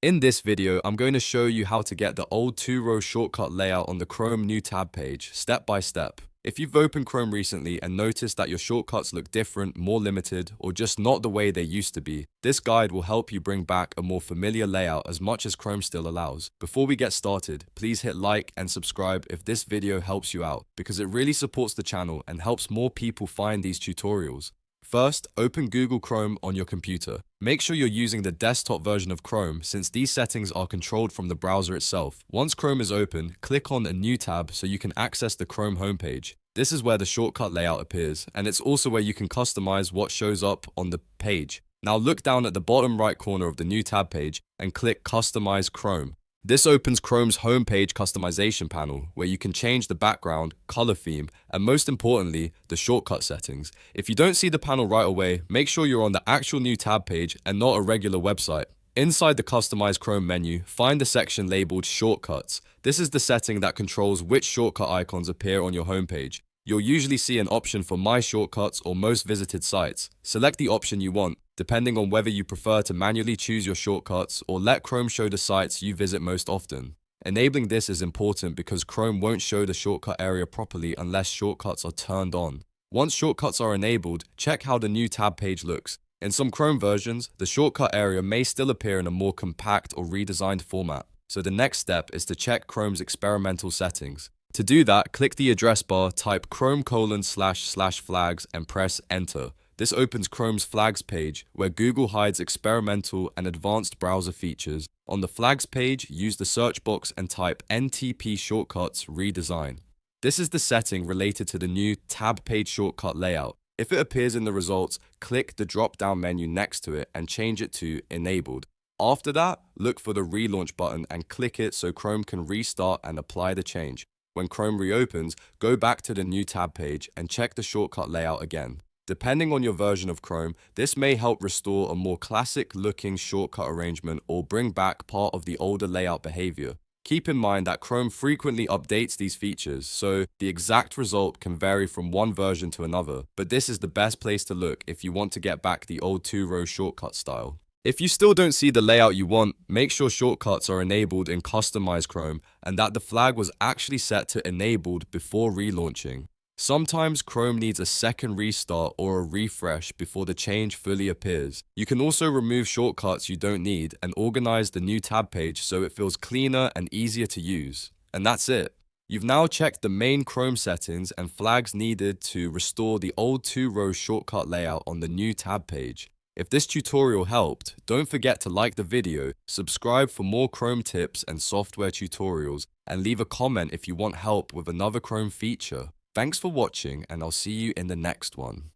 In this video, I'm going to show you how to get the old two-row shortcut layout on the Chrome new tab page, step by step. If you've opened Chrome recently and noticed that your shortcuts look different, more limited, or just not the way they used to be, this guide will help you bring back a more familiar layout as much as Chrome still allows. Before we get started, please hit like and subscribe if this video helps you out, because it really supports the channel and helps more people find these tutorials. First, open Google Chrome on your computer. Make sure you're using the desktop version of Chrome since these settings are controlled from the browser itself. Once Chrome is open, click on a new tab so you can access the Chrome homepage. This is where the shortcut layout appears, and it's also where you can customize what shows up on the page. Now look down at the bottom right corner of the new tab page and click Customize Chrome. This opens Chrome's homepage customization panel, where you can change the background, color theme, and most importantly, the shortcut settings. If you don't see the panel right away, make sure you're on the actual new tab page and not a regular website. Inside the Customize Chrome menu, find the section labeled Shortcuts. This is the setting that controls which shortcut icons appear on your homepage. You'll usually see an option for My Shortcuts or Most Visited Sites. Select the option you want, depending on whether you prefer to manually choose your shortcuts or let Chrome show the sites you visit most often. Enabling this is important because Chrome won't show the shortcut area properly unless shortcuts are turned on. Once shortcuts are enabled, check how the new tab page looks. In some Chrome versions, the shortcut area may still appear in a more compact or redesigned format. So the next step is to check Chrome's experimental settings. To do that, click the address bar, type chrome://flags and press enter. This opens Chrome's flags page, where Google hides experimental and advanced browser features. On the flags page, use the search box and type NTP shortcuts redesign. This is the setting related to the new tab page shortcut layout. If it appears in the results, click the drop-down menu next to it and change it to enabled. After that, look for the relaunch button and click it so Chrome can restart and apply the change. When Chrome reopens, go back to the new tab page and check the shortcut layout again. Depending on your version of Chrome, this may help restore a more classic-looking shortcut arrangement or bring back part of the older layout behavior. Keep in mind that Chrome frequently updates these features, so the exact result can vary from one version to another, but this is the best place to look if you want to get back the old two-row shortcut style. If you still don't see the layout you want, make sure shortcuts are enabled in Customize Chrome and that the flag was actually set to enabled before relaunching. Sometimes Chrome needs a second restart or a refresh before the change fully appears. You can also remove shortcuts you don't need and organize the new tab page so it feels cleaner and easier to use. And that's it. You've now checked the main Chrome settings and flags needed to restore the old two-row shortcut layout on the new tab page. If this tutorial helped, don't forget to like the video, subscribe for more Chrome tips and software tutorials, and leave a comment if you want help with another Chrome feature. Thanks for watching, and I'll see you in the next one.